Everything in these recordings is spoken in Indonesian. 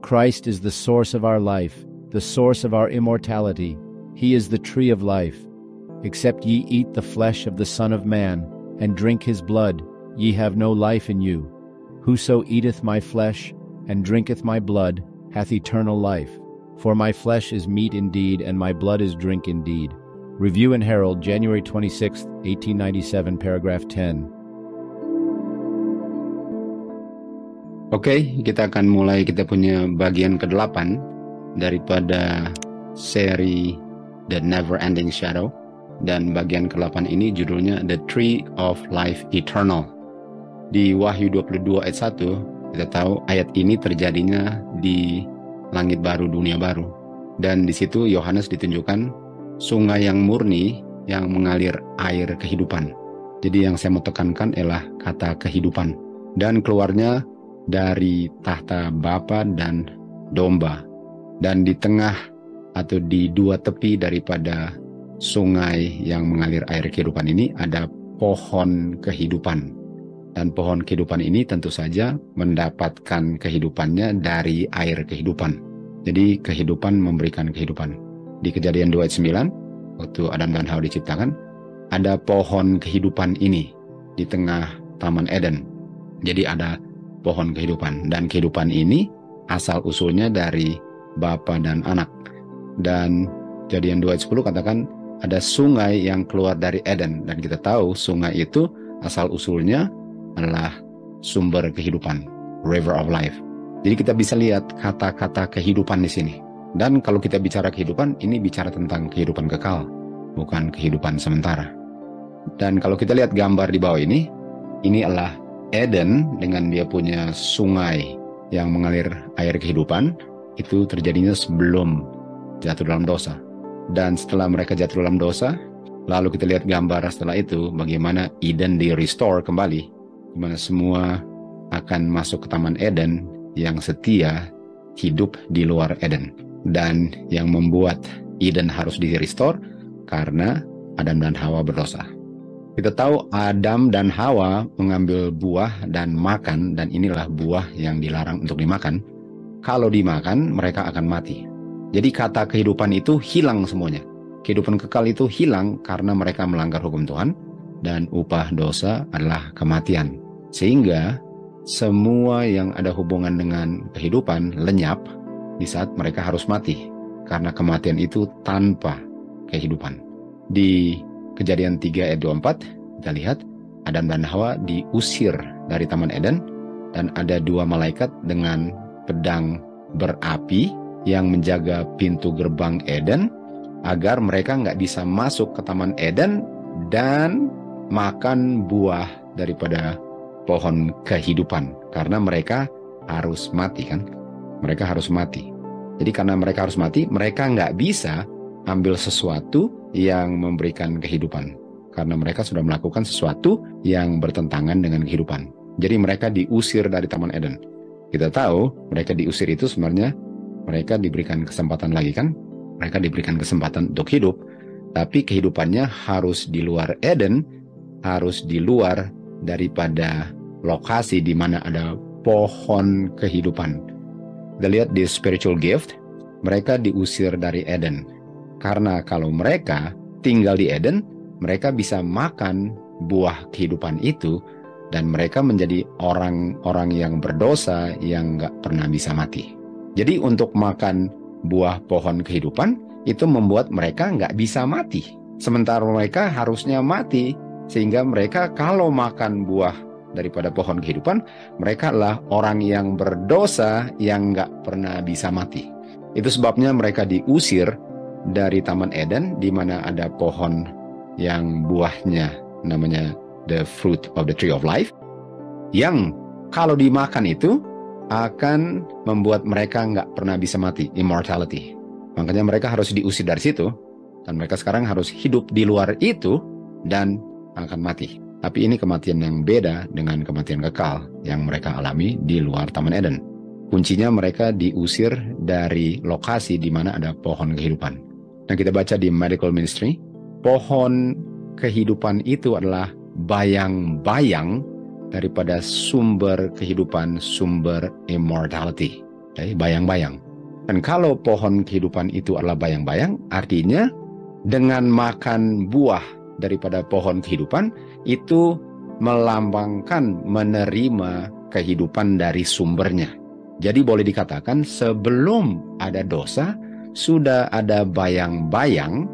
Christ is the source of our life, the source of our immortality. He is the tree of life. Except ye eat the flesh of the Son of Man, and drink his blood, ye have no life in you. Whoso eateth my flesh, and drinketh my blood, hath eternal life. For my flesh is meat indeed, and my blood is drink indeed. Review and Herald, January 26, 1897, paragraph 10. Oke, kita akan mulai kita punya bagian ke-8 daripada seri The Never Ending Shadow. Dan bagian ke-8 ini judulnya The Tree of Life Eternal. Di Wahyu 22 ayat 1, kita tahu ayat ini terjadinya di langit baru, dunia baru. Dan di situ Yohanes ditunjukkan sungai yang murni yang mengalir air kehidupan. Jadi yang saya mau tekankan adalah kata kehidupan. Dan keluarnya dari tahta Bapa dan domba. Dan di tengah atau di dua tepi daripada sungai yang mengalir air kehidupan ini ada pohon kehidupan. Dan pohon kehidupan ini tentu saja mendapatkan kehidupannya dari air kehidupan. Jadi kehidupan memberikan kehidupan. Di Kejadian 2 ayat 9, waktu Adam dan Hawa diciptakan, ada pohon kehidupan ini di tengah Taman Eden. Jadi ada pohon kehidupan. Dan kehidupan ini asal usulnya dari Bapa dan Anak. Dan Kejadian 2 ayat 10 katakan, ada sungai yang keluar dari Eden. Dan kita tahu sungai itu asal-usulnya adalah sumber kehidupan. River of Life. Jadi kita bisa lihat kata-kata kehidupan di sini. Dan kalau kita bicara kehidupan, ini bicara tentang kehidupan kekal. Bukan kehidupan sementara. Dan kalau kita lihat gambar di bawah ini adalah Eden dengan dia punya sungai yang mengalir air kehidupan. Itu terjadinya sebelum jatuh dalam dosa. Dan setelah mereka jatuh dalam dosa, lalu kita lihat gambar setelah itu bagaimana Eden di-restore kembali, di mana semua akan masuk ke Taman Eden yang setia hidup di luar Eden. Dan yang membuat Eden harus di-restore karena Adam dan Hawa berdosa. Kita tahu Adam dan Hawa mengambil buah dan makan, dan inilah buah yang dilarang untuk dimakan. Kalau dimakan, mereka akan mati. Jadi kata kehidupan itu hilang semuanya. Kehidupan kekal itu hilang karena mereka melanggar hukum Tuhan. Dan upah dosa adalah kematian. Sehingga semua yang ada hubungan dengan kehidupan lenyap di saat mereka harus mati. Karena kematian itu tanpa kehidupan. Di Kejadian 3 ayat 24 kita lihat Adam dan Hawa diusir dari Taman Eden. Dan ada dua malaikat dengan pedang berapi yang menjaga pintu gerbang Eden agar mereka nggak bisa masuk ke Taman Eden dan makan buah daripada pohon kehidupan. Karena mereka harus mati kan. Mereka harus mati. Jadi karena mereka harus mati, mereka nggak bisa ambil sesuatu yang memberikan kehidupan. Karena mereka sudah melakukan sesuatu yang bertentangan dengan kehidupan. Jadi mereka diusir dari Taman Eden. Kita tahu mereka diusir itu sebenarnya mereka diberikan kesempatan lagi kan? Mereka diberikan kesempatan untuk hidup. Tapi kehidupannya harus di luar Eden. Harus di luar daripada lokasi di mana ada pohon kehidupan. Kita lihat di spiritual gift. Mereka diusir dari Eden. Karena kalau mereka tinggal di Eden, mereka bisa makan buah kehidupan itu. Dan mereka menjadi orang-orang yang berdosa yang nggak pernah bisa mati. Jadi untuk makan buah pohon kehidupan, itu membuat mereka nggak bisa mati. Sementara mereka harusnya mati, sehingga mereka kalau makan buah daripada pohon kehidupan, mereka adalah orang yang berdosa yang nggak pernah bisa mati. Itu sebabnya mereka diusir dari Taman Eden, di mana ada pohon yang buahnya namanya the fruit of the tree of life, yang kalau dimakan itu akan membuat mereka nggak pernah bisa mati, immortality. Makanya mereka harus diusir dari situ, dan mereka sekarang harus hidup di luar itu dan akan mati. Tapi ini kematian yang beda dengan kematian kekal yang mereka alami di luar Taman Eden. Kuncinya mereka diusir dari lokasi di mana ada pohon kehidupan. Nah, kita baca di Medical Ministry, pohon kehidupan itu adalah bayang-bayang daripada sumber kehidupan, sumber immortality. bayang-bayang. Dan kalau pohon kehidupan itu adalah bayang-bayang, artinya dengan makan buah daripada pohon kehidupan, itu melambangkan menerima kehidupan dari sumbernya. Jadi boleh dikatakan sebelum ada dosa, sudah ada bayang-bayang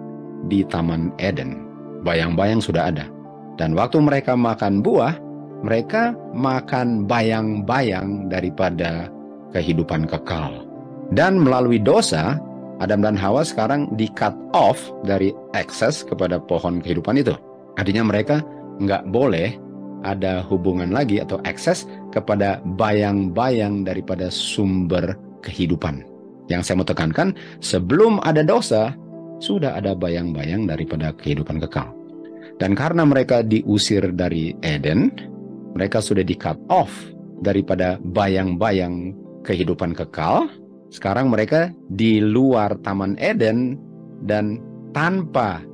di Taman Eden. Bayang-bayang sudah ada. Dan waktu mereka makan buah, mereka makan bayang-bayang daripada kehidupan kekal. Dan melalui dosa, Adam dan Hawa sekarang di-cut off dari akses kepada pohon kehidupan itu. Artinya mereka nggak boleh ada hubungan lagi atau akses kepada bayang-bayang daripada sumber kehidupan. Yang saya mau tekankan, sebelum ada dosa, sudah ada bayang-bayang daripada kehidupan kekal. Dan karena mereka diusir dari Eden, mereka sudah di-cut off daripada bayang-bayang kehidupan kekal. Sekarang mereka di luar Taman Eden dan tanpa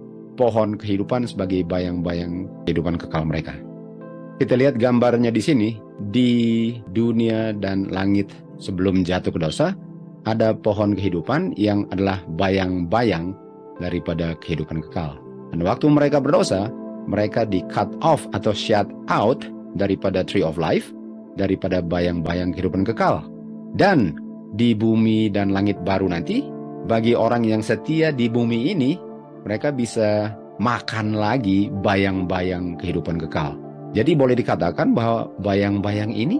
pohon kehidupan sebagai bayang-bayang kehidupan kekal mereka. Kita lihat gambarnya di sini, di dunia dan langit sebelum jatuh ke dosa, ada pohon kehidupan yang adalah bayang-bayang daripada kehidupan kekal. Dan waktu mereka berdosa, mereka di-cut off atau shut out daripada tree of life, daripada bayang-bayang kehidupan kekal. Dan di bumi dan langit baru nanti, bagi orang yang setia di bumi ini, mereka bisa makan lagi bayang-bayang kehidupan kekal. Jadi boleh dikatakan bahwa bayang-bayang ini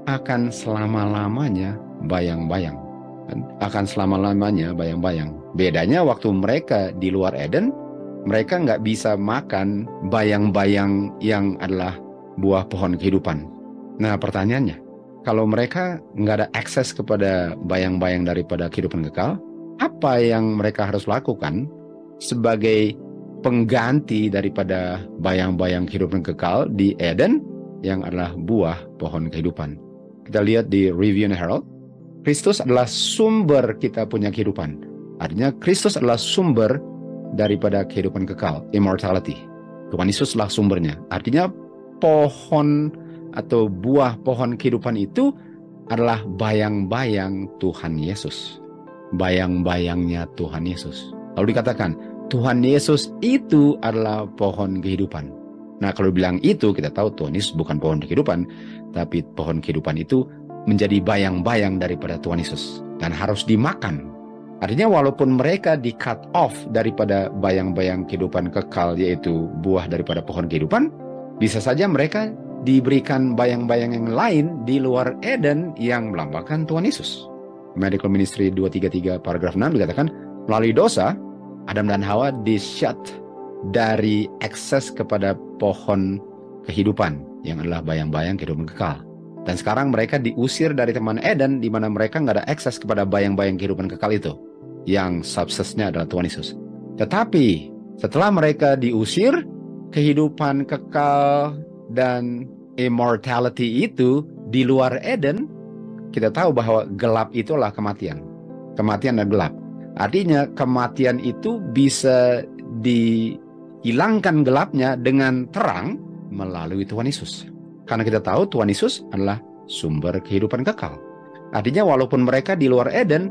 akan selama-lamanya bayang-bayang. Akan selama-lamanya bayang-bayang. Bedanya waktu mereka di luar Eden, mereka nggak bisa makan bayang-bayang yang adalah buah pohon kehidupan. Nah pertanyaannya, kalau mereka nggak ada akses kepada bayang-bayang daripada kehidupan kekal, apa yang mereka harus lakukan sebagai pengganti daripada bayang-bayang kehidupan kekal di Eden yang adalah buah pohon kehidupan? Kita lihat di Review and Herald, Kristus adalah sumber kita punya kehidupan. Artinya Kristus adalah sumber daripada kehidupan kekal, immortality. Tuhan Yesuslah sumbernya. Artinya pohon atau buah pohon kehidupan itu adalah bayang-bayang Tuhan Yesus. Bayang-bayangnya Tuhan Yesus. Lalu dikatakan, Tuhan Yesus itu adalah pohon kehidupan. Nah kalau bilang itu, kita tahu Tuhan Yesus bukan pohon kehidupan, tapi pohon kehidupan itu menjadi bayang-bayang daripada Tuhan Yesus. Dan harus dimakan. Artinya walaupun mereka di-cut off daripada bayang-bayang kehidupan kekal, yaitu buah daripada pohon kehidupan, bisa saja mereka diberikan bayang-bayang yang lain di luar Eden yang melambangkan Tuhan Yesus. Medical Ministry 233 paragraf 6 dikatakan, melalui dosa, Adam dan Hawa di-shut dari akses kepada pohon kehidupan yang adalah bayang-bayang kehidupan kekal. Dan sekarang mereka diusir dari Taman Eden di mana mereka nggak ada akses kepada bayang-bayang kehidupan kekal itu, yang subsesnya adalah Tuhan Yesus. Tetapi setelah mereka diusir, kehidupan kekal dan immortality itu di luar Eden, kita tahu bahwa gelap itulah kematian. Kematian dan gelap. Artinya kematian itu bisa dihilangkan gelapnya dengan terang melalui Tuhan Yesus. Karena kita tahu Tuhan Yesus adalah sumber kehidupan kekal. Artinya walaupun mereka di luar Eden,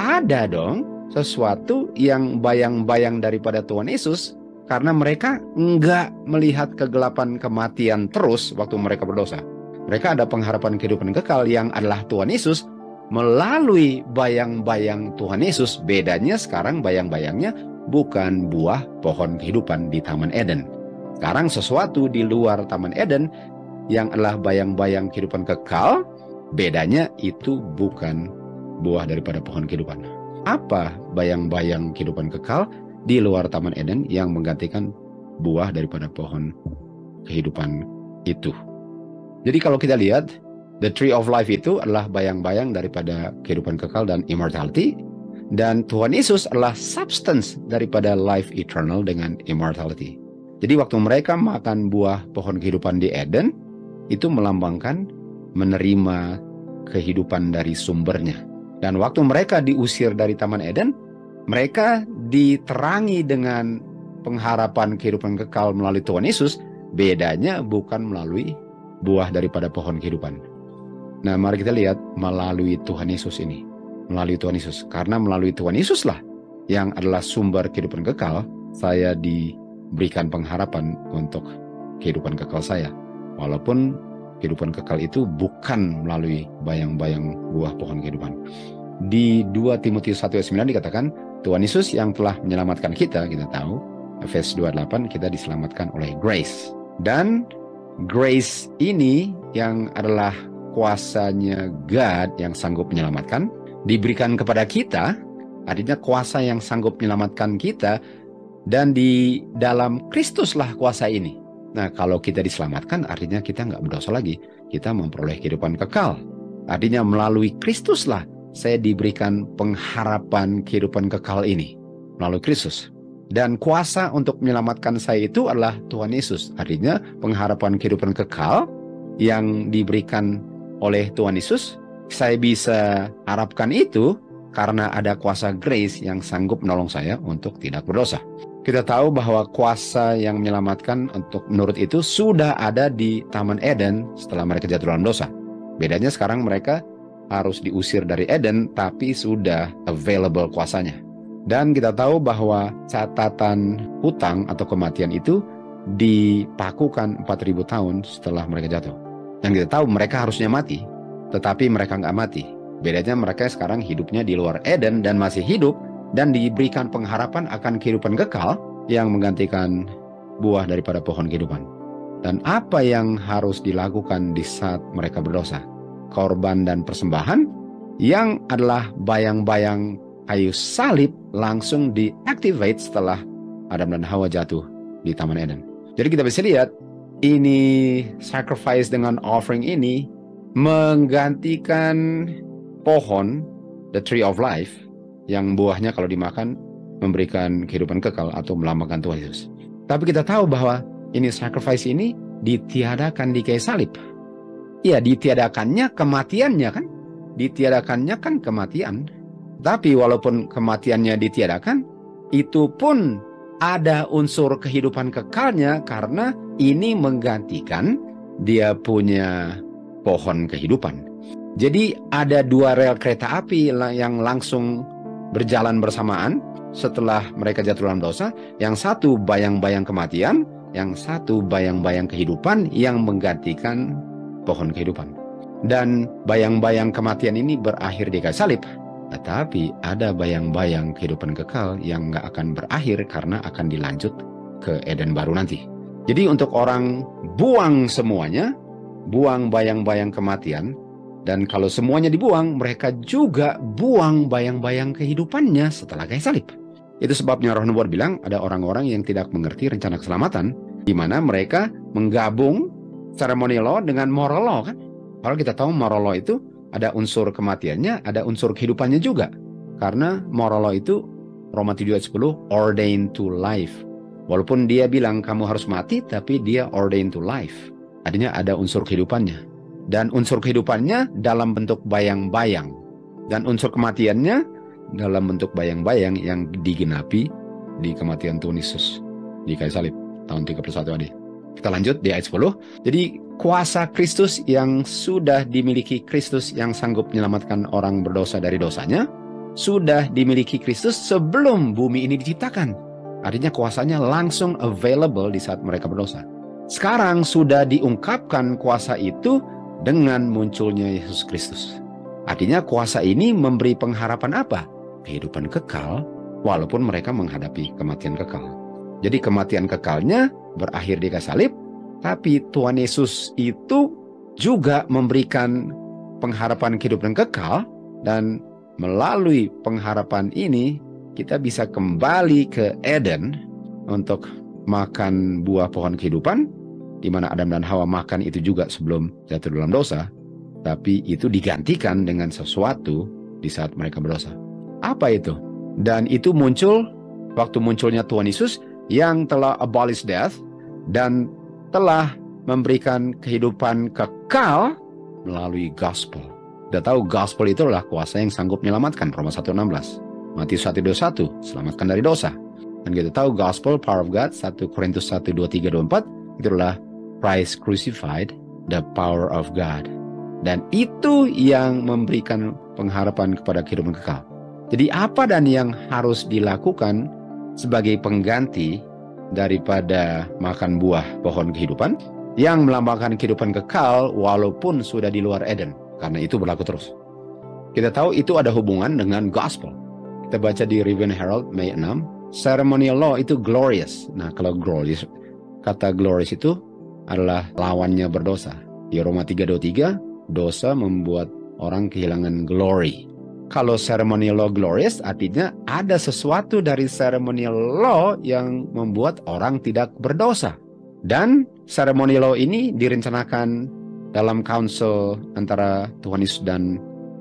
ada dong sesuatu yang bayang-bayang daripada Tuhan Yesus, karena mereka enggak melihat kegelapan kematian terus waktu mereka berdosa. Mereka ada pengharapan kehidupan kekal yang adalah Tuhan Yesus melalui bayang-bayang Tuhan Yesus. Bedanya sekarang bayang-bayangnya bukan buah pohon kehidupan di Taman Eden. Sekarang sesuatu di luar Taman Eden yang adalah bayang-bayang kehidupan kekal, bedanya itu bukan buah daripada pohon kehidupan. Apa bayang-bayang kehidupan kekal di luar Taman Eden yang menggantikan buah daripada pohon kehidupan itu? Jadi kalau kita lihat, the tree of life itu adalah bayang-bayang daripada kehidupan kekal dan immortality. Dan Tuhan Yesus adalah substance daripada life eternal dengan immortality. Jadi waktu mereka makan buah pohon kehidupan di Eden, itu melambangkan menerima kehidupan dari sumbernya. Dan waktu mereka diusir dari Taman Eden, mereka diterangi dengan pengharapan kehidupan kekal melalui Tuhan Yesus. Bedanya bukan melalui buah daripada pohon kehidupan. Nah, mari kita lihat melalui Tuhan Yesus ini. melalui Tuhan Yesus. Karena melalui Tuhan Yesuslah yang adalah sumber kehidupan kekal, saya diberikan pengharapan untuk kehidupan kekal saya. Walaupun kehidupan kekal itu bukan melalui bayang-bayang buah pohon kehidupan. Di 2 Timotius 1 ayat 9 dikatakan, Tuhan Yesus yang telah menyelamatkan kita tahu, Efesus 2:8, kita diselamatkan oleh grace. Dan grace ini yang adalah kuasanya God yang sanggup menyelamatkan, diberikan kepada kita, artinya kuasa yang sanggup menyelamatkan kita, dan di dalam Kristuslah kuasa ini. Nah, kalau kita diselamatkan, artinya kita nggak berdosa lagi. Kita memperoleh kehidupan kekal. Artinya melalui Kristuslah saya diberikan pengharapan kehidupan kekal ini. Melalui Kristus. Dan kuasa untuk menyelamatkan saya itu adalah Tuhan Yesus. Artinya pengharapan kehidupan kekal yang diberikan oleh Tuhan Yesus, saya bisa harapkan itu karena ada kuasa grace yang sanggup menolong saya untuk tidak berdosa. Kita tahu bahwa kuasa yang menyelamatkan untuk menurut itu sudah ada di Taman Eden setelah mereka jatuh dalam dosa. Bedanya sekarang mereka harus diusir dari Eden, tapi sudah available kuasanya. Dan kita tahu bahwa catatan hutang atau kematian itu dipakukan 4.000 tahun setelah mereka jatuh. Dan kita tahu mereka harusnya mati, tetapi mereka nggak mati. Bedanya mereka sekarang hidupnya di luar Eden dan masih hidup, dan diberikan pengharapan akan kehidupan kekal yang menggantikan buah daripada pohon kehidupan. Dan apa yang harus dilakukan di saat mereka berdosa? Korban dan persembahan yang adalah bayang-bayang kayu salib langsung diactivate setelah Adam dan Hawa jatuh di Taman Eden. Jadi kita bisa lihat ini sacrifice dengan offering ini menggantikan pohon, the tree of life, yang buahnya kalau dimakan memberikan kehidupan kekal atau melambangkan Tuhan Yesus. Tapi kita tahu bahwa ini sacrifice ini ditiadakan di kayu salib. Ya, ditiadakannya kematiannya kan? Ditiadakannya kan kematian. Tapi walaupun kematiannya ditiadakan, itu pun ada unsur kehidupan kekalnya karena ini menggantikan dia punya pohon kehidupan. Jadi ada dua rel kereta api yang langsung berjalan bersamaan setelah mereka jatuh dalam dosa. Yang satu bayang-bayang kematian, yang satu bayang-bayang kehidupan yang menggantikan pohon kehidupan. Dan bayang-bayang kematian ini berakhir di kayu salib. Tetapi ada bayang-bayang kehidupan kekal yang nggak akan berakhir karena akan dilanjut ke Eden baru nanti. Jadi untuk orang buang semuanya, buang bayang-bayang kematian, dan kalau semuanya dibuang, mereka juga buang bayang-bayang kehidupannya setelah kayu salib. Itu sebabnya Roh Nubuat bilang ada orang-orang yang tidak mengerti rencana keselamatan, di mana mereka menggabung ceremonial law dengan moral law kan. Kalau kita tahu moral law itu ada unsur kematiannya, ada unsur kehidupannya juga. Karena moral law itu, Roma 7 ayat 10, ordained to life. Walaupun dia bilang kamu harus mati, tapi dia ordained to life. Artinya ada unsur kehidupannya. Dan unsur kehidupannya dalam bentuk bayang-bayang. Dan unsur kematiannya dalam bentuk bayang-bayang yang digenapi di kematian Tuhan Yesus di kayu salib tahun 31 AD. Kita lanjut di ayat 10. Jadi kuasa Kristus yang sudah dimiliki Kristus yang sanggup menyelamatkan orang berdosa dari dosanya, sudah dimiliki Kristus sebelum bumi ini diciptakan. Artinya kuasanya langsung available di saat mereka berdosa. Sekarang sudah diungkapkan kuasa itu dengan munculnya Yesus Kristus. Artinya kuasa ini memberi pengharapan apa? Kehidupan kekal walaupun mereka menghadapi kematian kekal. Jadi kematian kekalnya berakhir di kayu salib, tapi Tuhan Yesus itu juga memberikan pengharapan kehidupan kekal, dan melalui pengharapan ini kita bisa kembali ke Eden untuk makan buah pohon kehidupan, di mana Adam dan Hawa makan itu juga sebelum jatuh dalam dosa, tapi itu digantikan dengan sesuatu di saat mereka berdosa. Apa itu? Dan itu muncul waktu munculnya Tuhan Yesus yang telah abolish death dan telah memberikan kehidupan kekal melalui gospel. Kita tahu gospel itu adalah kuasa yang sanggup menyelamatkan, Roma 1:16. Matius 1:21, selamatkan dari dosa. Dan kita tahu gospel, power of God, 1 Korintus 1:23-24, itu adalah Christ crucified, the power of God. Dan itu yang memberikan pengharapan kepada kehidupan kekal. Jadi apa dan yang harus dilakukan sebagai pengganti daripada makan buah pohon kehidupan yang melambangkan kehidupan kekal walaupun sudah di luar Eden, karena itu berlaku terus. Kita tahu itu ada hubungan dengan gospel. Kita baca di Review and Herald Mei 6, ceremonial law itu glorious. Nah, kalau glorious, kata glorious itu adalah lawannya berdosa. Di Roma 3:23, dosa membuat orang kehilangan glory. Kalau ceremonial law glorious, artinya ada sesuatu dari ceremonial law yang membuat orang tidak berdosa. Dan ceremonial law ini direncanakan dalam council antara Tuhan Yesus dan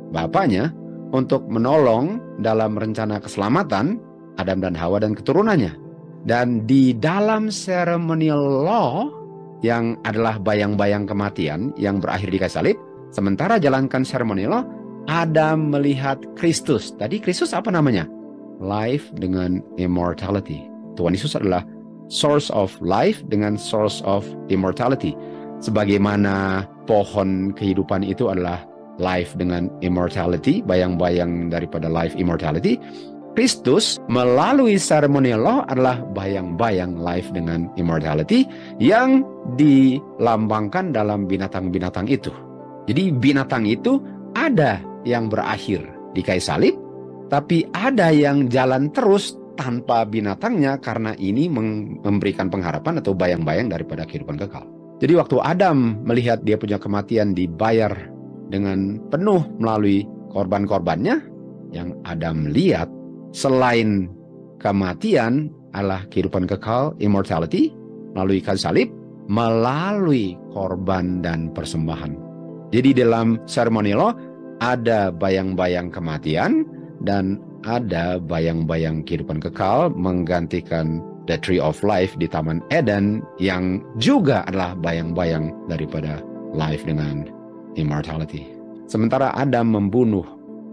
Bapaknya untuk menolong dalam rencana keselamatan Adam dan Hawa dan keturunannya. Dan di dalam ceremonial law yang adalah bayang-bayang kematian yang berakhir di kayu salib, sementara jalankan ceremonial law, Adam melihat Kristus. Tadi Kristus apa namanya? Life dengan immortality. Tuhan Yesus adalah source of life dengan source of immortality. Sebagaimana pohon kehidupan itu adalah life dengan immortality, bayang-bayang daripada life immortality, Kristus melalui ceremonial law adalah bayang-bayang life dengan immortality yang dilambangkan dalam binatang-binatang itu. Jadi binatang itu ada yang berakhir di kayu salib, tapi ada yang jalan terus tanpa binatangnya karena ini memberikan pengharapan atau bayang-bayang daripada kehidupan kekal. Jadi waktu Adam melihat dia punya kematian dibayar dengan penuh melalui korban-korbannya, yang Adam lihat selain kematian adalah kehidupan kekal, immortality, melalui kayu salib, melalui korban dan persembahan. Jadi dalam ceremonial law ada bayang-bayang kematian dan ada bayang-bayang kehidupan kekal menggantikan the tree of life di Taman Eden yang juga adalah bayang-bayang daripada life dengan immortality. Sementara Adam membunuh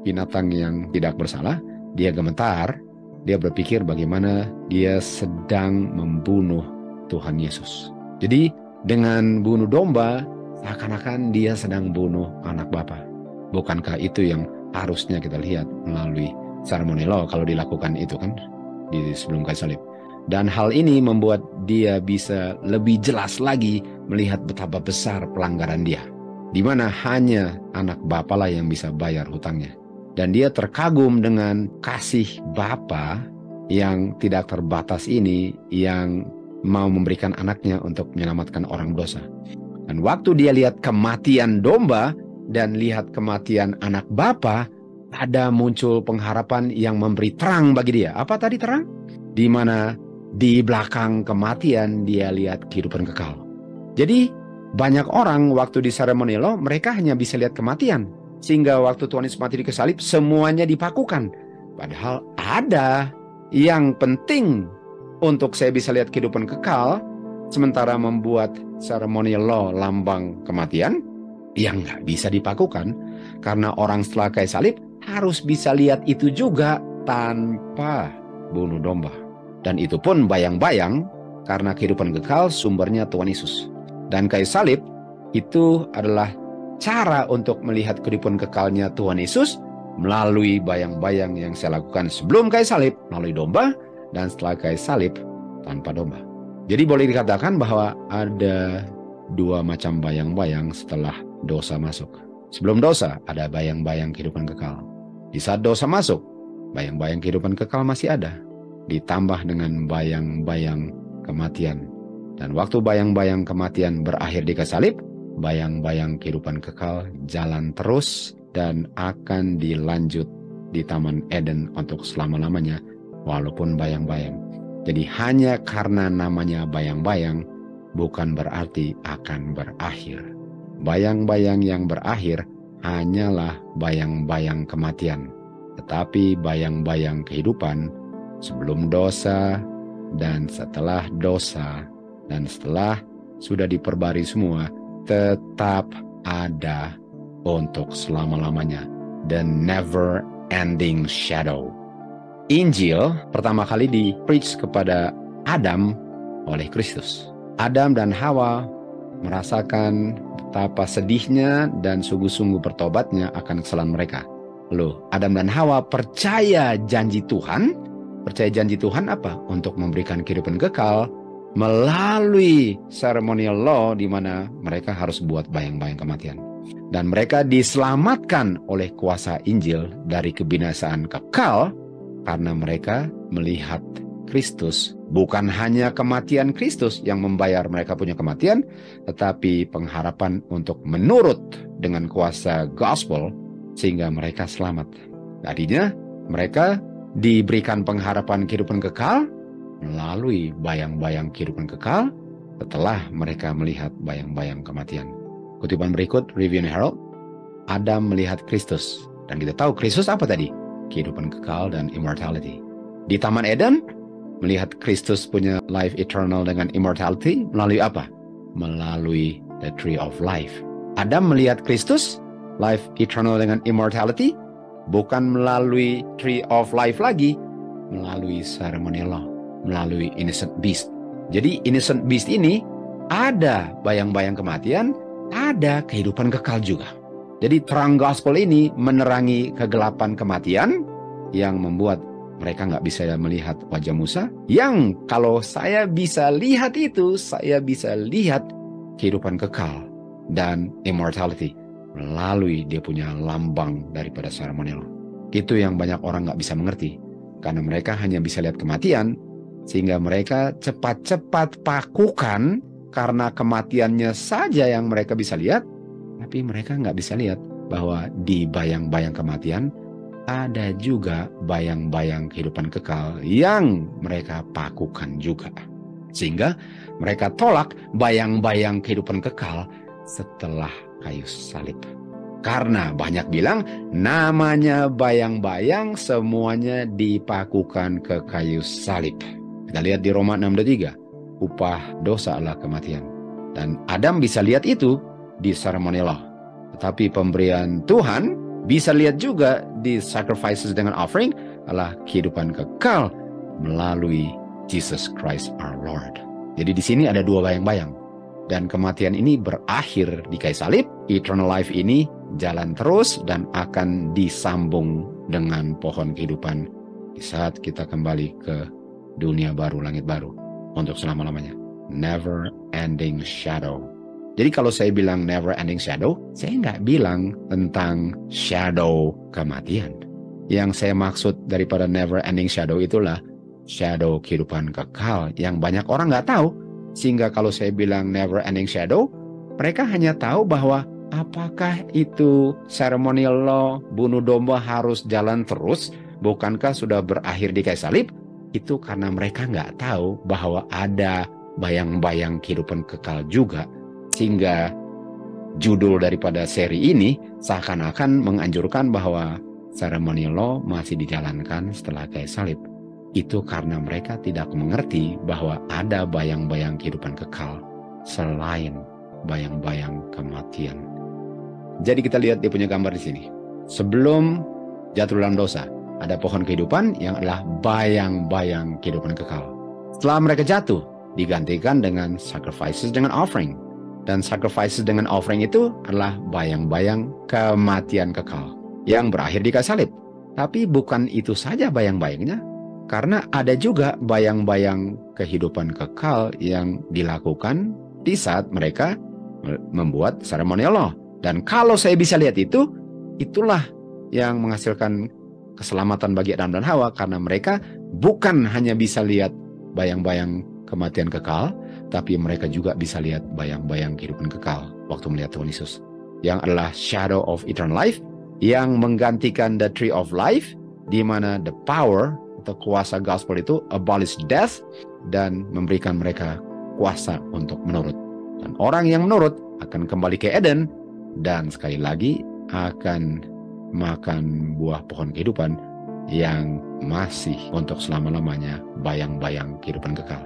binatang yang tidak bersalah, dia gemetar, dia berpikir bagaimana dia sedang membunuh Tuhan Yesus. Jadi dengan bunuh domba, seakan-akan dia sedang bunuh anak Bapa. Bukankah itu yang harusnya kita lihat melalui ceremonial law kalau dilakukan itu kan di sebelum kayu salib. Dan hal ini membuat dia bisa lebih jelas lagi melihat betapa besar pelanggaran dia, di mana hanya anak Bapa lah yang bisa bayar hutangnya. Dan dia terkagum dengan kasih Bapa yang tidak terbatas ini, yang mau memberikan anaknya untuk menyelamatkan orang dosa. Dan waktu dia lihat kematian domba dan lihat kematian anak Bapa, ada muncul pengharapan yang memberi terang bagi dia. Apa tadi terang? Di mana di belakang kematian dia lihat kehidupan kekal. Jadi banyak orang waktu di ceremonial law mereka hanya bisa lihat kematian. Sehingga waktu Tuhan Yesus mati di kayu salib semuanya dipakukan. Padahal ada yang penting untuk saya bisa lihat kehidupan kekal, sementara membuat ceremonial law lambang kematian yang nggak bisa dipakukan. Karena orang setelah kayu salib harus bisa lihat itu juga tanpa bunuh domba. Dan itu pun bayang-bayang karena kehidupan kekal sumbernya Tuhan Yesus. Dan kayu salib itu adalah cara untuk melihat kehidupan kekalnya Tuhan Yesus melalui bayang-bayang yang saya lakukan sebelum kayu salib melalui domba dan setelah kayu salib tanpa domba. Jadi boleh dikatakan bahwa ada dua macam bayang-bayang setelah dosa masuk. Sebelum dosa ada bayang-bayang kehidupan kekal. Di saat dosa masuk, bayang-bayang kehidupan kekal masih ada, ditambah dengan bayang-bayang kematian. Dan waktu bayang-bayang kematian berakhir di kayu salib, bayang-bayang kehidupan kekal jalan terus dan akan dilanjut di Taman Eden untuk selama-lamanya, walaupun bayang-bayang. Jadi hanya karena namanya bayang-bayang, bukan berarti akan berakhir. Bayang-bayang yang berakhir hanyalah bayang-bayang kematian, tetapi bayang-bayang kehidupan sebelum dosa dan setelah dosa dan setelah sudah diperbarui semua, tetap ada untuk selama-lamanya. The never ending shadow. Injil pertama kali di-preach kepada Adam oleh Kristus. Adam dan Hawa merasakan betapa sedihnya dan sungguh-sungguh bertobatnya akan kesalahan mereka. Lalu Adam dan Hawa percaya janji Tuhan. Percaya janji Tuhan apa? Untuk memberikan kehidupan kekal melalui ceremonial law, di mana mereka harus buat bayang-bayang kematian. Dan mereka diselamatkan oleh kuasa Injil dari kebinasaan kekal karena mereka melihat Kristus. Bukan hanya kematian Kristus yang membayar mereka punya kematian, tetapi pengharapan untuk menurut dengan kuasa gospel sehingga mereka selamat. Tadinya mereka diberikan pengharapan kehidupan kekal melalui bayang-bayang kehidupan kekal setelah mereka melihat bayang-bayang kematian. Kutipan berikut, Review and Herald. Adam melihat Kristus. Dan kita tahu Kristus apa tadi? Kehidupan kekal dan immortality. Di Taman Eden, melihat Kristus punya life eternal dengan immortality melalui apa? Melalui the tree of life. Adam melihat Kristus, life eternal dengan immortality, bukan melalui tree of life lagi, melalui ceremonial law, melalui innocent beast. Jadi innocent beast ini ada bayang-bayang kematian, ada kehidupan kekal juga. Jadi terang gospel ini menerangi kegelapan kematian yang membuat mereka nggak bisa melihat wajah Musa. Yang kalau saya bisa lihat itu, saya bisa lihat kehidupan kekal dan immortality melalui dia punya lambang daripada ceremonial. Itu yang banyak orang nggak bisa mengerti. Karena mereka hanya bisa lihat kematian, sehingga mereka cepat-cepat pakukan karena kematiannya saja yang mereka bisa lihat, tapi mereka nggak bisa lihat bahwa di bayang-bayang kematian ada juga bayang-bayang kehidupan kekal yang mereka pakukan juga. Sehingga mereka tolak bayang-bayang kehidupan kekal setelah kayu salib. Karena banyak bilang namanya bayang-bayang semuanya dipakukan ke kayu salib. Kita lihat di Roma 6:3. Upah dosa adalah kematian. Dan Adam bisa lihat itu di ceremonial law. Tetapi pemberian Tuhan bisa lihat juga di sacrifices dengan offering adalah kehidupan kekal melalui Jesus Christ our Lord. Jadi di sini ada dua bayang-bayang. Dan kematian ini berakhir di kayu salib. Eternal life ini jalan terus dan akan disambung dengan pohon kehidupan di saat kita kembali ke dunia baru, langit baru. Untuk selama-lamanya. Never ending shadow. Jadi kalau saya bilang never ending shadow, saya nggak bilang tentang shadow kematian. Yang saya maksud daripada never ending shadow itulah shadow kehidupan kekal yang banyak orang nggak tahu. Sehingga kalau saya bilang never ending shadow, mereka hanya tahu bahwa apakah itu ceremonial law, bunuh domba harus jalan terus, bukankah sudah berakhir di kayu salib? Itu karena mereka nggak tahu bahwa ada bayang-bayang kehidupan kekal juga. Sehingga judul daripada seri ini seakan-akan menganjurkan bahwa ceremonial law masih dijalankan setelah kayu salib. Itu karena mereka tidak mengerti bahwa ada bayang-bayang kehidupan kekal selain bayang-bayang kematian. Jadi kita lihat dia punya gambar di sini. Sebelum jatuh dalam dosa, ada pohon kehidupan yang adalah bayang-bayang kehidupan kekal. Setelah mereka jatuh, digantikan dengan sacrifices dengan offering. Dan sacrifices dengan offering itu adalah bayang-bayang kematian kekal yang berakhir di kayu salib. Tapi bukan itu saja bayang-bayangnya, karena ada juga bayang-bayang kehidupan kekal yang dilakukan di saat mereka membuat ceremonial law. Dan kalau saya bisa lihat itu, itulah yang menghasilkan keselamatan bagi Adam dan Hawa, karena mereka bukan hanya bisa lihat bayang-bayang kematian kekal, tapi mereka juga bisa lihat bayang-bayang kehidupan kekal waktu melihat Tuhan Yesus, yang adalah shadow of eternal life, yang menggantikan the tree of life, di mana the power atau kuasa gospel itu abolish death dan memberikan mereka kuasa untuk menurut. Dan orang yang menurut akan kembali ke Eden dan sekali lagi akan makan buah pohon kehidupan yang masih untuk selama-lamanya bayang-bayang kehidupan kekal.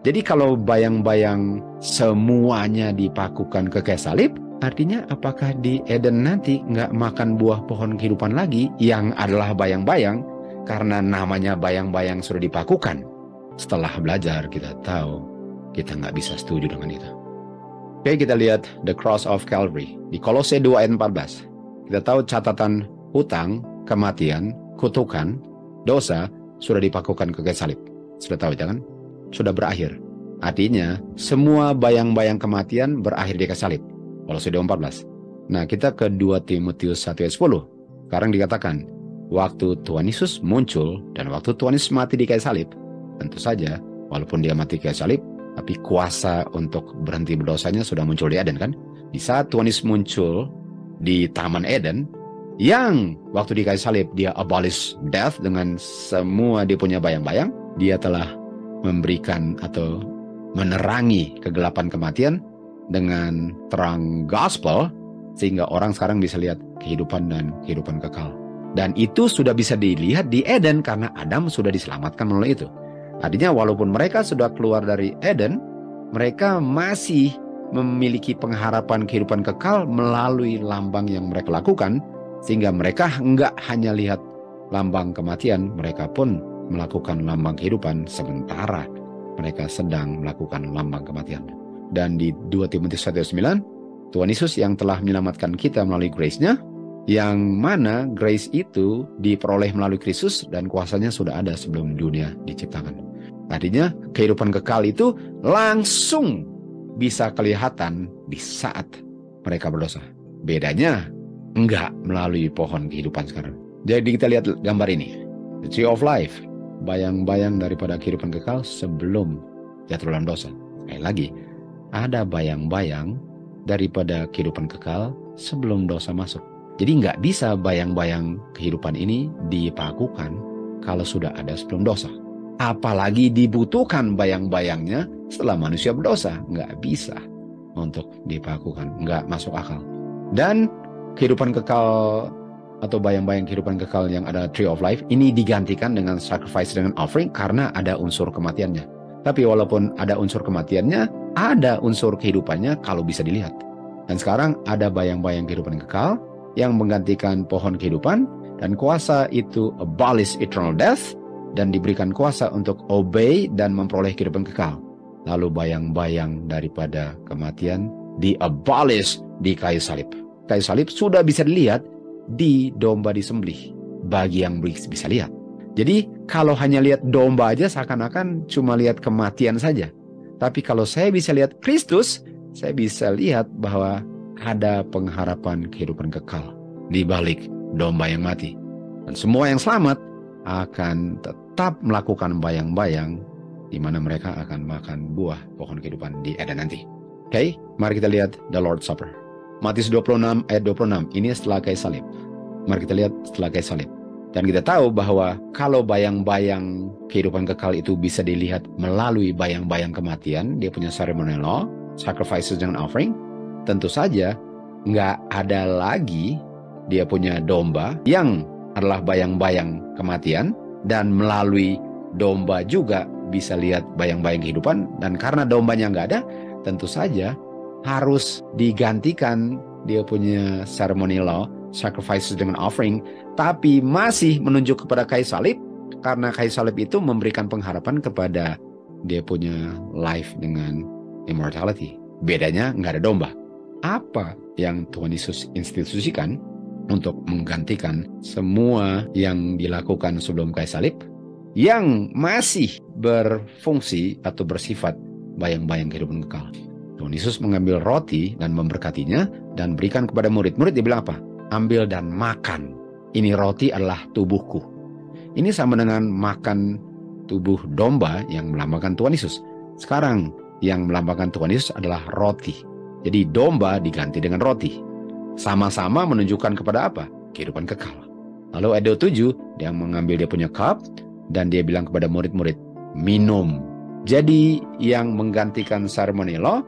Jadi kalau bayang-bayang semuanya dipakukan ke kayu salib, artinya apakah di Eden nanti nggak makan buah pohon kehidupan lagi yang adalah bayang-bayang karena namanya bayang-bayang sudah dipakukan? Setelah belajar kita tahu kita nggak bisa setuju dengan itu. Oke, kita lihat the cross of Calvary di Kolose 2 ayat 14. Kita tahu catatan hutang kematian, kutukan, dosa sudah dipakukan ke kayu salib. Sudah tahu jangan? Sudah berakhir. Artinya semua bayang-bayang kematian berakhir di kayu salib. Kolose 2:14. Nah, kita ke 2 Timotius 1:10. Sekarang dikatakan, waktu Tuhan Yesus muncul dan waktu Tuhan Yesus mati di kayu salib, tentu saja walaupun dia mati di kayu salib, tapi kuasa untuk berhenti berdosanya sudah muncul di Eden kan? Di saat Tuhan Yesus muncul di Taman Eden, yang waktu di kayu salib dia abolish death dengan semua dia punya bayang-bayang, dia telah memberikan atau menerangi kegelapan kematian dengan terang gospel, sehingga orang sekarang bisa lihat kehidupan dan kehidupan kekal. Dan itu sudah bisa dilihat di Eden karena Adam sudah diselamatkan melalui itu. Artinya walaupun mereka sudah keluar dari Eden, mereka masih memiliki pengharapan kehidupan kekal melalui lambang yang mereka lakukan, sehingga mereka enggak hanya lihat lambang kematian, mereka pun melakukan lambang kehidupan sementara mereka sedang melakukan lambang kematian. Dan di 2 Timotius 1:9, Tuhan Yesus yang telah menyelamatkan kita melalui grace-Nya, yang mana grace itu diperoleh melalui Kristus dan kuasanya sudah ada sebelum dunia diciptakan. Artinya kehidupan kekal itu langsung bisa kelihatan di saat mereka berdosa. Bedanya enggak melalui pohon kehidupan sekarang. Jadi kita lihat gambar ini. The Tree of Life. Bayang-bayang daripada kehidupan kekal sebelum jatuh dalam dosa. Sekali lagi, ada bayang-bayang daripada kehidupan kekal sebelum dosa masuk. Jadi nggak bisa bayang-bayang kehidupan ini dipakukan kalau sudah ada sebelum dosa. Apalagi dibutuhkan bayang-bayangnya setelah manusia berdosa. Nggak bisa untuk dipakukan, nggak masuk akal. Dan kehidupan kekal atau bayang-bayang kehidupan kekal yang ada Tree of Life ini digantikan dengan sacrifice dengan offering karena ada unsur kematiannya. Tapi walaupun ada unsur kematiannya, ada unsur kehidupannya kalau bisa dilihat. Dan sekarang ada bayang-bayang kehidupan kekal yang menggantikan pohon kehidupan, dan kuasa itu abolish eternal death dan diberikan kuasa untuk obey dan memperoleh kehidupan kekal. Lalu bayang-bayang daripada kematian di-abolish di kayu salib. Kayu salib sudah bisa dilihat di domba disembelih bagi yang bisa lihat. Jadi kalau hanya lihat domba aja seakan-akan cuma lihat kematian saja. Tapi kalau saya bisa lihat Kristus, saya bisa lihat bahwa ada pengharapan kehidupan kekal di balik domba yang mati. Dan semua yang selamat akan tetap melakukan bayang-bayang di mana mereka akan makan buah pohon kehidupan di Eden nanti. Oke, mari kita lihat the Lord's Supper. Matius 26 ayat 26, ini setelah kayu salib. Mari kita lihat setelah kayu salib. Dan kita tahu bahwa kalau bayang-bayang kehidupan kekal itu bisa dilihat melalui bayang-bayang kematian, dia punya ceremonial law, sacrifices dengan offering, tentu saja nggak ada lagi dia punya domba yang adalah bayang-bayang kematian, dan melalui domba juga bisa lihat bayang-bayang kehidupan. Dan karena dombanya nggak ada, tentu saja harus digantikan dia punya ceremonial law, sacrifices dengan offering, tapi masih menunjuk kepada kayu salib, karena kayu salib itu memberikan pengharapan kepada dia punya life dengan immortality. Bedanya nggak ada domba. Apa yang Tuhan Yesus institusikan untuk menggantikan semua yang dilakukan sebelum kayu salib, yang masih berfungsi atau bersifat bayang-bayang kehidupan kekal. Tuhan Yesus mengambil roti dan memberkatinya dan berikan kepada murid-murid. Dia bilang apa? Ambil dan makan. Ini roti adalah tubuhku. Ini sama dengan makan tubuh domba yang melambangkan Tuhan Yesus. Sekarang yang melambangkan Tuhan Yesus adalah roti. Jadi domba diganti dengan roti. Sama-sama menunjukkan kepada apa? Kehidupan kekal. Lalu ayat 27, dia mengambil dia punya cup dan dia bilang kepada murid-murid, minum. Jadi yang menggantikan ceremonial law,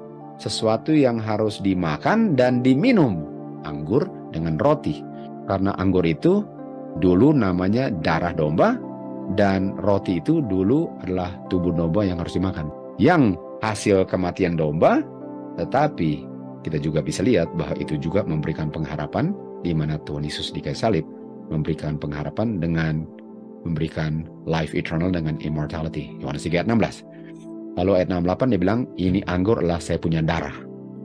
sesuatu yang harus dimakan dan diminum. Anggur dengan roti. Karena anggur itu dulu namanya darah domba, dan roti itu dulu adalah tubuh domba yang harus dimakan. Yang hasil kematian domba, tetapi kita juga bisa lihat bahwa itu juga memberikan pengharapan, di mana Tuhan Yesus di kayu salib memberikan pengharapan dengan memberikan life eternal dengan immortality. Yohanes 3 ayat 16. Lalu ayat 68 dia bilang, ini anggur adalah saya punya darah.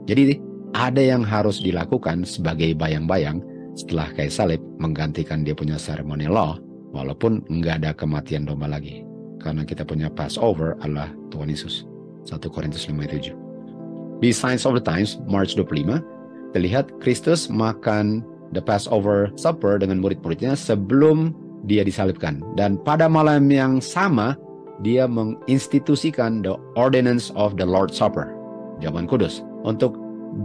Jadi ada yang harus dilakukan sebagai bayang-bayang setelah kayu salib menggantikan dia punya ceremonial law, walaupun nggak ada kematian domba lagi. Karena kita punya Passover adalah Tuhan Yesus. 1 Korintus 5:7. Di Signs of the Times, March 25, terlihat Kristus makan the Passover Supper dengan murid-muridnya sebelum dia disalibkan. Dan pada malam yang sama, dia menginstitusikan the ordinance of the Lord's Supper, jamuan kudus, untuk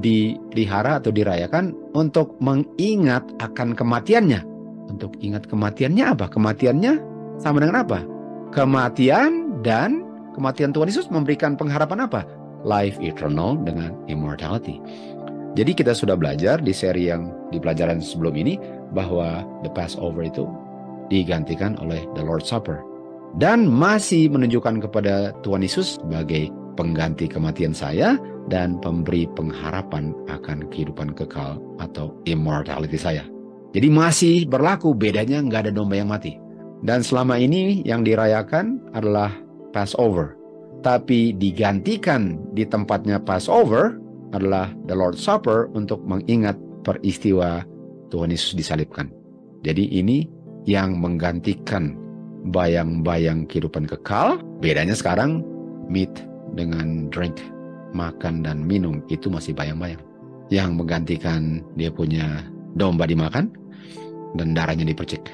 dipelihara atau dirayakan untuk mengingat akan kematiannya. Untuk ingat kematiannya apa? Kematiannya sama dengan apa? Kematian dan kematian Tuhan Yesus memberikan pengharapan apa? Life eternal dengan immortality. Jadi kita sudah belajar di seri yang di pelajaran sebelum ini bahwa the Passover itu digantikan oleh the Lord's Supper. Dan masih menunjukkan kepada Tuhan Yesus sebagai pengganti kematian saya dan pemberi pengharapan akan kehidupan kekal atau immortality saya. Jadi masih berlaku, bedanya nggak ada domba yang mati. Dan selama ini yang dirayakan adalah Passover. Tapi digantikan di tempatnya Passover adalah the Lord's Supper untuk mengingat peristiwa Tuhan Yesus disalibkan. Jadi ini yang menggantikan bayang-bayang kehidupan kekal. Bedanya sekarang meat dengan drink, makan dan minum itu masih bayang-bayang. Yang menggantikan dia punya domba dimakan dan darahnya dipercik.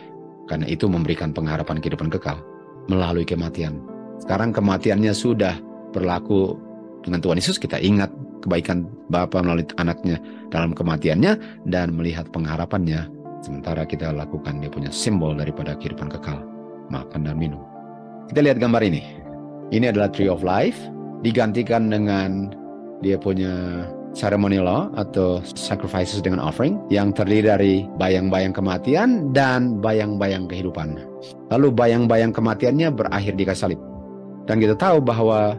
Karena itu memberikan pengharapan kehidupan kekal melalui kematian. Sekarang kematiannya sudah berlaku dengan Tuhan Yesus. Kita ingat kebaikan Bapa melalui anaknya dalam kematiannya dan melihat pengharapannya. Sementara kita lakukan dia punya simbol daripada kehidupan kekal, makan dan minum. Kita lihat gambar ini. Ini adalah Tree of Life digantikan dengan dia punya ceremonial law atau sacrifices dengan offering yang terdiri dari bayang-bayang kematian dan bayang-bayang kehidupan. Lalu bayang-bayang kematiannya berakhir di kayu salib. Dan kita tahu bahwa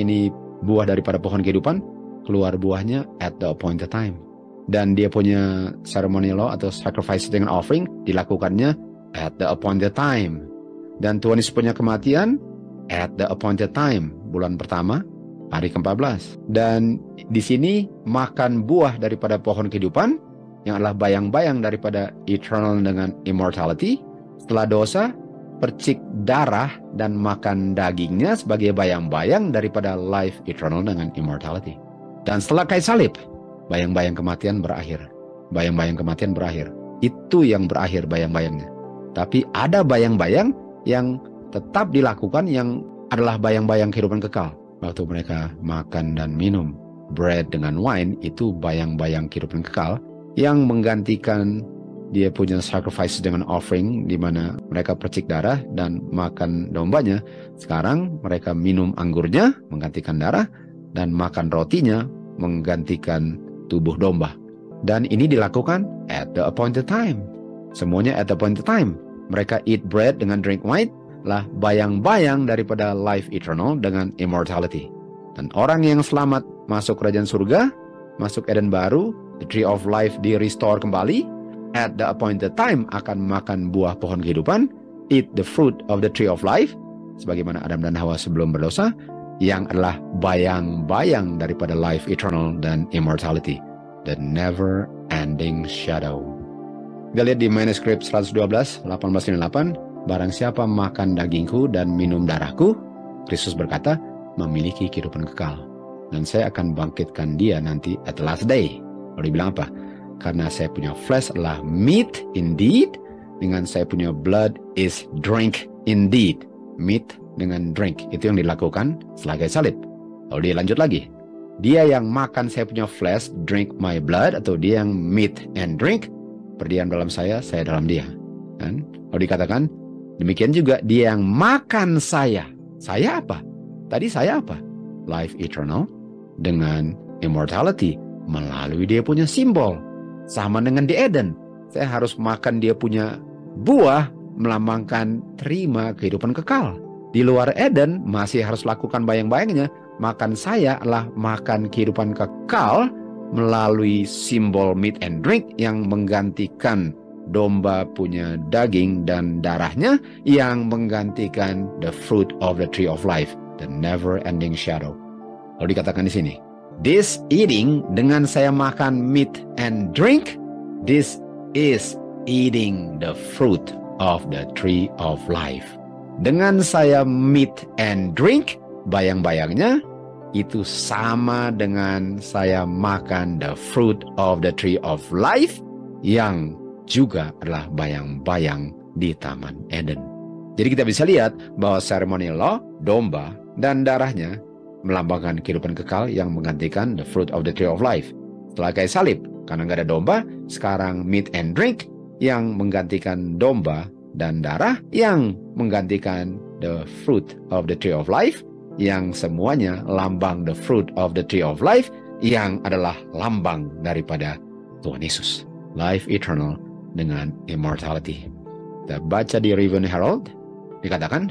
ini buah daripada pohon kehidupan, keluar buahnya at the appointed time. Dan dia punya ceremonial law atau sacrifice dengan offering dilakukannya at the appointed time. Dan Tuhan Yesus punya kematian at the appointed time, bulan pertama, hari ke-14. Dan di sini makan buah daripada pohon kehidupan yang adalah bayang-bayang daripada eternal dengan immortality. Setelah dosa, percik darah dan makan dagingnya sebagai bayang-bayang daripada life eternal dengan immortality. Dan setelah kayu salib, bayang-bayang kematian berakhir. Bayang-bayang kematian berakhir. Itu yang berakhir bayang-bayangnya. Tapi ada bayang-bayang yang tetap dilakukan yang adalah bayang-bayang kehidupan kekal. Waktu mereka makan dan minum bread dengan wine, itu bayang-bayang kehidupan kekal yang menggantikan dia punya sacrifice dengan offering di mana mereka percik darah dan makan dombanya. Sekarang mereka minum anggurnya menggantikan darah dan makan rotinya menggantikan tubuh domba. Dan ini dilakukan at the appointed time. Semuanya at the appointed time. Mereka eat bread dengan drink wine lah bayang-bayang daripada life eternal dengan immortality. Dan orang yang selamat masuk kerajaan surga, masuk Eden baru, the tree of life di restore kembali, at the appointed time akan makan buah pohon kehidupan, eat the fruit of the tree of life, sebagaimana Adam dan Hawa sebelum berdosa, yang adalah bayang-bayang daripada life eternal dan immortality, the never ending shadow. Kita lihat di manuskrip 112, 1858, barang siapa makan dagingku dan minum darahku, Kristus berkata, memiliki kehidupan kekal. Dan saya akan bangkitkan dia nanti at the last day. Lalu dibilang apa? Karena saya punya flesh adalah meat indeed, dengan saya punya blood is drink indeed. Meat dengan drink, itu yang dilakukan setelah kayu salib. Lalu dia lanjut lagi. Dia yang makan saya punya flesh, drink my blood, atau dia yang meat and drink, berdiam dalam saya dalam dia. Kan? Lalu dikatakan, demikian juga dia yang makan saya. Saya apa? Tadi saya apa? Life eternal dengan immortality melalui dia punya simbol. Sama dengan di Eden. Saya harus makan dia punya buah melambangkan terima kehidupan kekal. Di luar Eden masih harus lakukan bayang-bayangnya. Makan saya adalah makan kehidupan kekal melalui simbol meat and drink yang menggantikan domba punya daging dan darahnya, yang menggantikan the fruit of the tree of life, the never ending shadow. Lalu dikatakan di sini, this eating, dengan saya makan meat and drink, this is eating the fruit of the tree of life. Dengan saya meat and drink, bayang-bayangnya itu sama dengan saya makan the fruit of the tree of life yang juga adalah bayang-bayang di Taman Eden. Jadi kita bisa lihat bahwa ceremonial law, domba, dan darahnya melambangkan kehidupan kekal yang menggantikan the fruit of the tree of life. Setelah kayu salib, karena nggak ada domba, sekarang meat and drink yang menggantikan domba dan darah yang menggantikan the fruit of the tree of life, yang semuanya lambang the fruit of the tree of life yang adalah lambang daripada Tuhan Yesus. Life eternal dengan immortality. Kita baca di Review Herald, dikatakan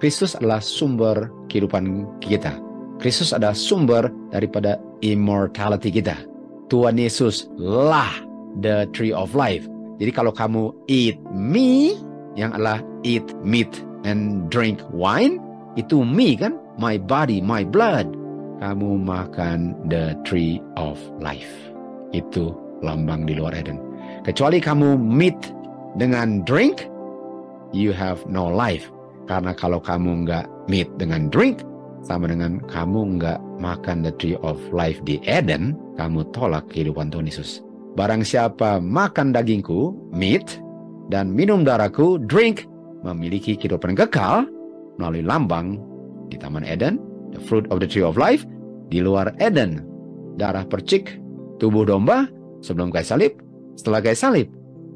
Kristus adalah sumber kehidupan kita. Kristus adalah sumber daripada immortality kita. Tuhan Yesus lah the tree of life. Jadi kalau kamu eat me, yang adalah eat meat and drink wine, itu me kan? My body, my blood. Kamu makan the tree of life. Itu lambang di luar Eden. Kecuali kamu meat dengan drink, you have no life. Karena kalau kamu nggak meat dengan drink, sama dengan kamu nggak makan the tree of life di Eden, kamu tolak kehidupan Tuhan Yesus. Barang siapa makan dagingku, meat, dan minum darahku, drink, memiliki kehidupan kekal melalui lambang di Taman Eden, the fruit of the tree of life. Di luar Eden, darah percik, tubuh domba, sebelum kayu salib, setelah kayu salib,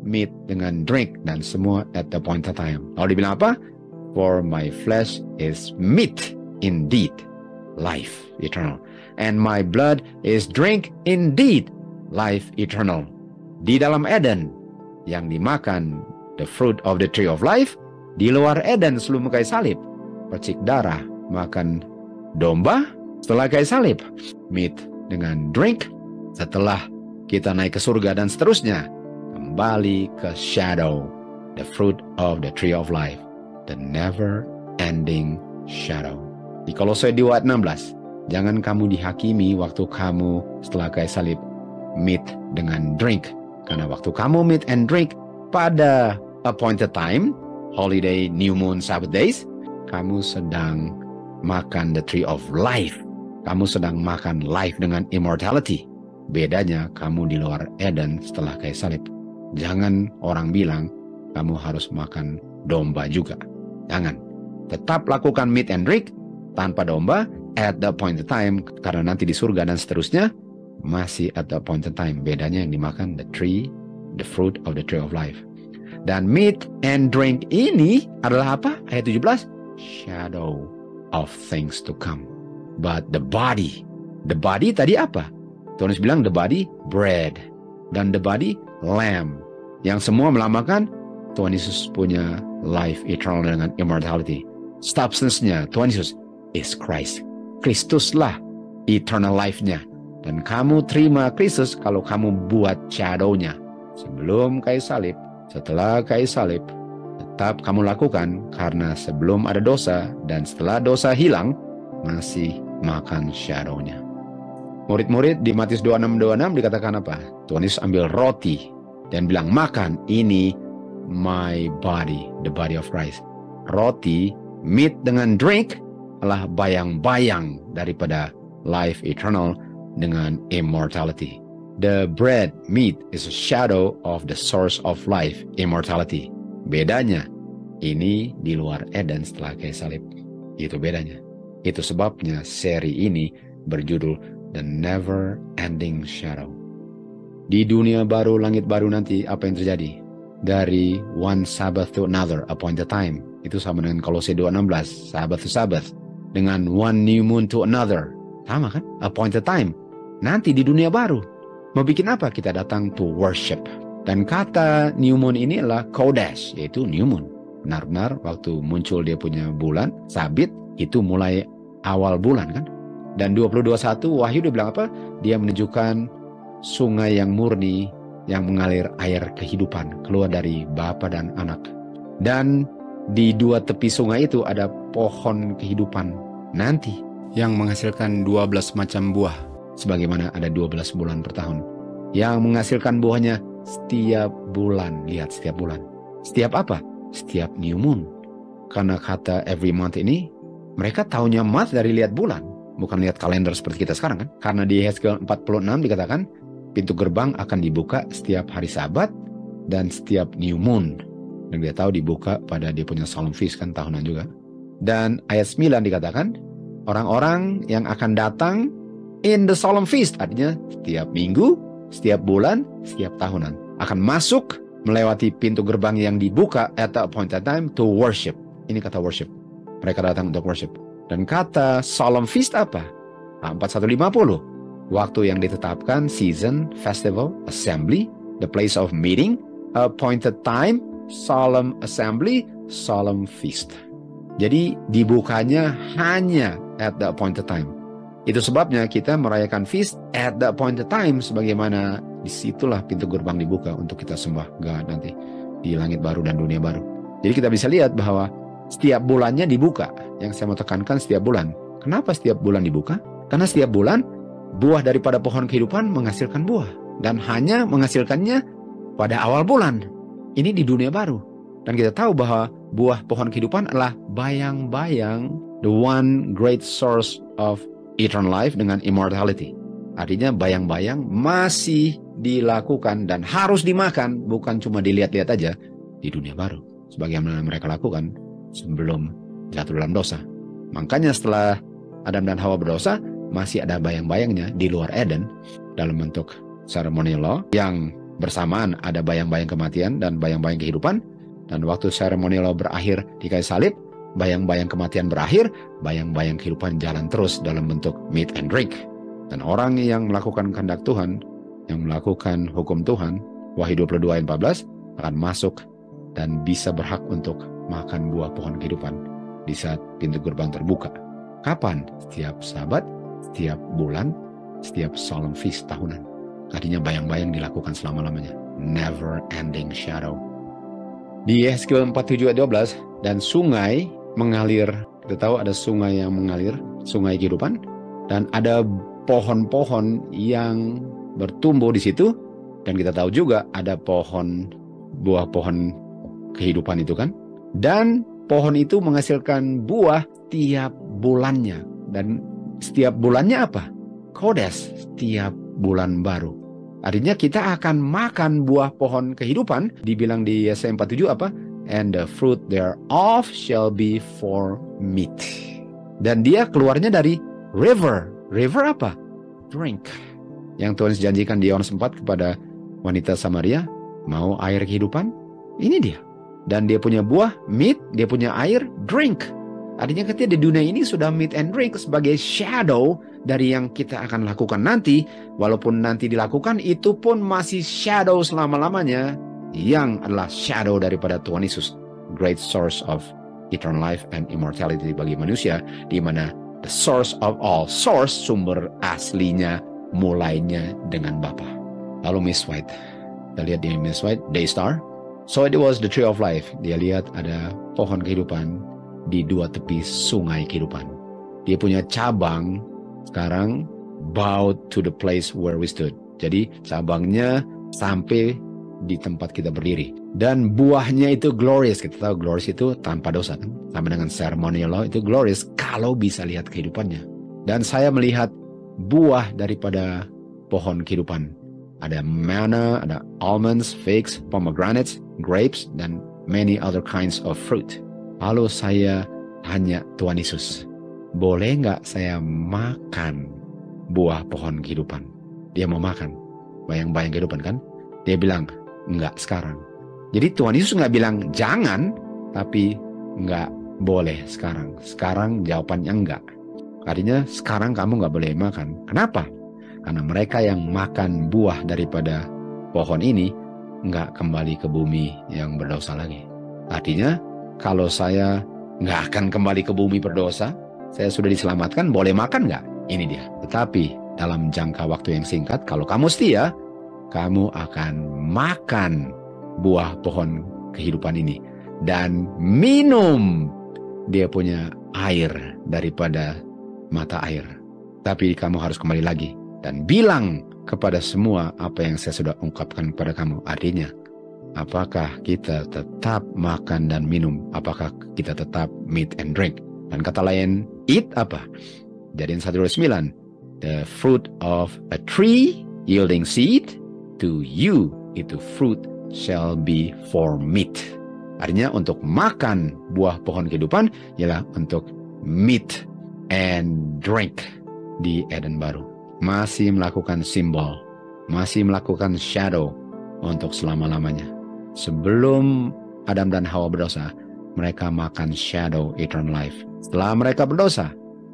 meat dengan drink, dan semua at the point of time. Lalu dibilang apa? For my flesh is meat indeed, life eternal. And my blood is drink indeed, life eternal. Di dalam Eden, yang dimakan the fruit of the tree of life. Di luar Eden sebelum kayu salib, percik darah, makan domba. Setelah kayu salib, meat dengan drink. Setelah kita naik ke surga dan seterusnya, kembali ke shadow, the fruit of the tree of life, the never ending shadow. Di Kolose 2:16, jangan kamu dihakimi waktu kamu setelah kayu salib meat dengan drink, karena waktu kamu meat and drink pada appointed time, holiday, new moon, Sabbath days, kamu sedang makan the tree of life. Kamu sedang makan life dengan immortality. Bedanya kamu di luar Eden setelah kayu salib. Jangan orang bilang kamu harus makan domba juga. Jangan. Tetap lakukan meat and drink tanpa domba at the appointed time, karena nanti di surga dan seterusnya masih at the appointed time. Bedanya yang dimakan the tree, the fruit of the tree of life. Dan meat and drink ini adalah apa? Ayat 17, shadow of things to come. But the body tadi apa? Tuhan Yesus bilang the body bread, dan the body lamb, yang semua melambangkan Tuhan Yesus punya life eternal dengan immortality. Substance-nya Tuhan Yesus is Christ. Kristuslah eternal life-nya. Dan kamu terima Kristus kalau kamu buat shadow-nya. Sebelum kayu salib, setelah kayu salib, tetap kamu lakukan, karena sebelum ada dosa dan setelah dosa hilang, masih makan shadow-nya. Murid-murid di Matius 26:26 dikatakan apa? Tuhan Yesus ambil roti dan bilang, makan, ini my body, the body of Christ. Roti, meat dengan drink adalah bayang-bayang daripada life eternal dengan immortality. The bread, meat, is a shadow of the source of life, immortality. Bedanya, ini di luar Eden setelah kayu salib. Itu bedanya. Itu sebabnya seri ini berjudul The Never Ending Shadow. Di dunia baru, langit baru nanti, apa yang terjadi? Dari one Sabbath to another, appointed time. Itu sama dengan Kolose 2:16, Sabbath to Sabbath. Dengan one new moon to another. Sama kan? Appointed time. Nanti di dunia baru. Mau bikin apa? Kita datang to worship. Dan kata new moon ini adalah Kodesh, yaitu new moon. Benar-benar waktu muncul dia punya bulan, sabit, itu mulai awal bulan kan. Dan 22:1 Wahyu dia bilang apa? Dia menunjukkan sungai yang murni yang mengalir air kehidupan keluar dari Bapa dan Anak. Dan di dua tepi sungai itu ada pohon kehidupan nanti yang menghasilkan 12 macam buah, sebagaimana ada 12 bulan per tahun. Yang menghasilkan buahnya setiap bulan. Lihat, setiap bulan. Setiap apa? Setiap new moon. Karena kata every month ini, mereka taunya month dari lihat bulan, bukan lihat kalender seperti kita sekarang kan. Karena di Yehezkiel 46 dikatakan, pintu gerbang akan dibuka setiap hari Sabat dan setiap new moon. Dan dia tahu dibuka pada dia punya solemn feast kan, tahunan juga. Dan ayat 9 dikatakan, orang-orang yang akan datang in the solemn feast, artinya setiap minggu, setiap bulan, setiap tahunan, akan masuk melewati pintu gerbang yang dibuka at the appointed time to worship. Ini kata worship. Mereka datang untuk worship. Dan kata solemn feast apa? 4150. Waktu yang ditetapkan, season, festival, assembly, the place of meeting, appointed time, solemn assembly, solemn feast. Jadi dibukanya hanya at the appointed time. Itu sebabnya kita merayakan feast at the appointed time, sebagaimana disitulah pintu gerbang dibuka untuk kita sembah God nanti di langit baru dan dunia baru. Jadi kita bisa lihat bahwa setiap bulannya dibuka. Yang saya mau tekankan, setiap bulan. Kenapa setiap bulan dibuka? Karena setiap bulan buah daripada pohon kehidupan menghasilkan buah, dan hanya menghasilkannya pada awal bulan. Ini di dunia baru. Dan kita tahu bahwa buah pohon kehidupan adalah bayang-bayang, the one great source of eternal life dengan immortality. Artinya bayang-bayang masih dilakukan dan harus dimakan, bukan cuma dilihat-lihat aja di dunia baru, sebagaimana mereka lakukan sebelum jatuh dalam dosa. Makanya setelah Adam dan Hawa berdosa, masih ada bayang-bayangnya di luar Eden dalam bentuk ceremonial law, yang bersamaan ada bayang-bayang kematian dan bayang-bayang kehidupan. Dan waktu ceremonial law berakhir di kayu salib, bayang-bayang kematian berakhir, bayang-bayang kehidupan jalan terus dalam bentuk meat and drink. Dan orang yang melakukan kehendak Tuhan, yang melakukan hukum Tuhan, Wahyu 22 ayat 14, akan masuk dan bisa berhak untuk makan buah pohon kehidupan di saat pintu gerbang terbuka. Kapan? Setiap Sabat, setiap bulan, setiap solemn feast tahunan. Artinya bayang-bayang dilakukan selama-lamanya. Never ending shadow. Di Yehezkiel 47 ayat 12, dan sungai mengalir. Kita tahu ada sungai yang mengalir, sungai kehidupan, dan ada pohon-pohon yang bertumbuh di situ. Dan kita tahu juga ada pohon, buah pohon kehidupan itu kan. Dan pohon itu menghasilkan buah tiap bulannya. Dan setiap bulannya apa? Kodes, setiap bulan baru. Artinya kita akan makan buah pohon kehidupan. Dibilang di Yesaya 47 apa? And the fruit thereof shall be for meat. Dan dia keluarnya dari river. River apa? Drink. Yang Tuhan janjikan di Yohanes 4 kepada wanita Samaria, mau air kehidupan? Ini dia. Dan dia punya buah, meat, dia punya air, drink. Artinya ketika di dunia ini sudah meat and drink sebagai shadow dari yang kita akan lakukan nanti. Walaupun nanti dilakukan, itu pun masih shadow selama-lamanya, yang adalah shadow daripada Tuhan Yesus, great source of eternal life and immortality bagi manusia, di mana the source of all, source, sumber aslinya, mulainya dengan Bapa. Lalu Miss White, kita lihat di Miss White, Daystar. So it was the tree of life. Dia lihat ada pohon kehidupan di dua tepi sungai kehidupan. Dia punya cabang sekarang bow to the place where we stood. Jadi cabangnya sampai di tempat kita berdiri. Dan buahnya itu glorious. Kita tahu glorious itu tanpa dosa kan. Sama dengan ceremonial law itu glorious kalau bisa lihat kehidupannya. Dan saya melihat buah daripada pohon kehidupan. Ada manna, ada almonds, figs, pomegranates, grapes, dan many other kinds of fruit. Lalu saya tanya Tuhan Yesus, boleh nggak saya makan buah pohon kehidupan? Dia mau makan bayang-bayang kehidupan kan? Dia bilang, nggak sekarang. Jadi Tuhan Yesus nggak bilang jangan, tapi nggak boleh sekarang. Sekarang jawabannya enggak. Artinya sekarang kamu nggak boleh makan. Kenapa? Karena mereka yang makan buah daripada pohon ini nggak kembali ke bumi yang berdosa lagi. Artinya kalau saya nggak akan kembali ke bumi berdosa, saya sudah diselamatkan, boleh makan nggak? Ini dia. Tetapi dalam jangka waktu yang singkat, kalau kamu setia, kamu akan makan buah pohon kehidupan ini. Dan minum dia punya air daripada mata air. Tapi kamu harus kembali lagi dan bilang kepada semua apa yang saya sudah ungkapkan kepada kamu. Artinya, apakah kita tetap makan dan minum? Apakah kita tetap meat and drink? Dan kata lain, eat apa? Jadian 1:9. The fruit of a tree yielding seed, to you itu fruit shall be for meat. Artinya untuk makan buah pohon kehidupan ialah untuk meat and drink di Eden baru. Masih melakukan simbol, masih melakukan shadow untuk selama-lamanya. Sebelum Adam dan Hawa berdosa, mereka makan shadow eternal life. Setelah mereka berdosa,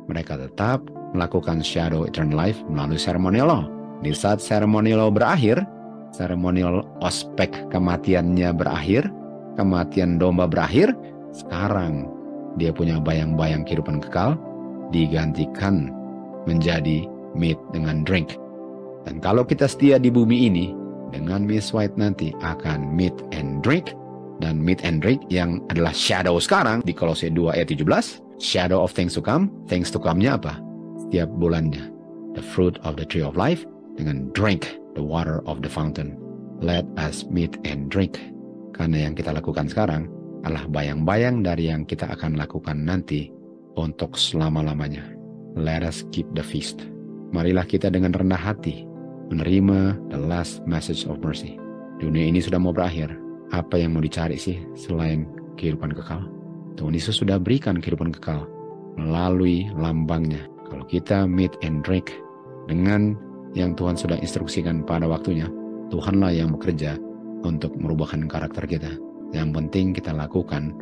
mereka tetap melakukan shadow eternal life melalui ceremonial law. Di saat ceremonial law berakhir, ceremonial ospek kematiannya berakhir, kematian domba berakhir, sekarang dia punya bayang-bayang kehidupan kekal digantikan menjadi meat dengan drink. Dan kalau kita setia di bumi ini, dengan Miss White nanti akan meat and drink. Dan meat and drink yang adalah shadow sekarang di Kolose 2 ayat 17. Shadow of things to come. Things to come-nya apa? Setiap bulannya. The fruit of the tree of life dengan drink the water of the fountain. Let us meet and drink. Karena yang kita lakukan sekarang adalah bayang-bayang dari yang kita akan lakukan nanti untuk selama-lamanya. Let us keep the feast. Marilah kita dengan rendah hati menerima the last message of mercy. Dunia ini sudah mau berakhir. Apa yang mau dicari sih selain kehidupan kekal? Tuhan Yesus sudah berikan kehidupan kekal melalui lambangnya. Kalau kita meet and drink dengan yang Tuhan sudah instruksikan pada waktunya, Tuhanlah yang bekerja untuk merubahkan karakter kita. Yang penting kita lakukan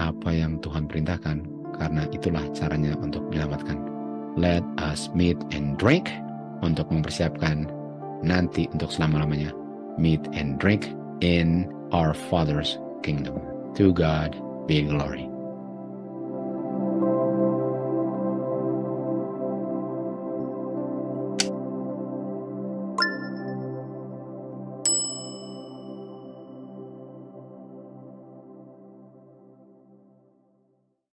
apa yang Tuhan perintahkan, karena itulah caranya untuk menyelamatkan. Let us meet and drink untuk mempersiapkan nanti untuk selama-lamanya. Meet and drink in our Father's kingdom. To God be glory.